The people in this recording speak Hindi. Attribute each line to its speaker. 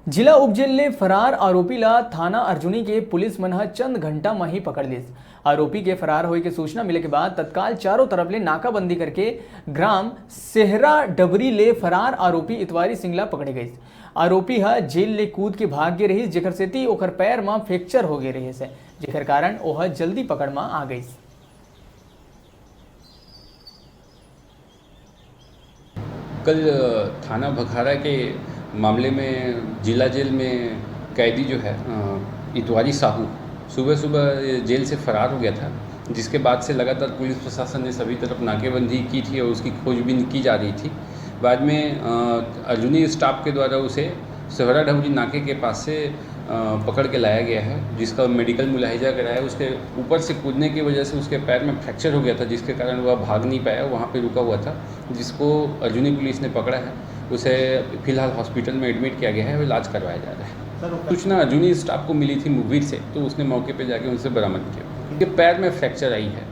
Speaker 1: जिला उपजेल ने फरार आरोपी ला थाना अर्जुनी के पुलिस मन चंद घंटा में ही पकड़ लिस। आरोपी के फरार होने की सूचना मिले के बाद तत्काल चारों तरफ ले नाकाबंदी करके ग्राम सेहरा डबरी ले फरार आरोपी इतवारी सिंगला पकड़े गई। आरोपी जेल ले कूद के भाग गए रही, जेकर सेती ओकर पैर में फ्रैक्चर हो गए रही, जेकर कारण ओह जल्दी पकड़ में आ गई।
Speaker 2: कल थाना भखारा के मामले में जिला जेल में कैदी जो है इतवारी साहू सुबह सुबह जेल से फरार हो गया था, जिसके बाद से लगातार पुलिस प्रशासन ने सभी तरफ नाकेबंदी की थी और उसकी खोजबीन की जा रही थी। बाद में अर्जुनी स्टाफ के द्वारा उसे सेहरा डबरी नाके के पास से पकड़ के लाया गया है, जिसका मेडिकल मुलाहिजा कराया। उसके ऊपर से कूदने की वजह से उसके पैर में फ्रैक्चर हो गया था, जिसके कारण वह भाग नहीं पाया, वहाँ पे रुका हुआ था, जिसको अर्जुनी पुलिस ने पकड़ा है। उसे फिलहाल हॉस्पिटल में एडमिट किया गया है और इलाज करवाया जा रहा है। सूचना अर्जुनी स्टाफ को मिली थी मुखबिर से, तो उसने मौके पर जाके उनसे बरामद किया। उनके पैर में फ्रैक्चर आई है।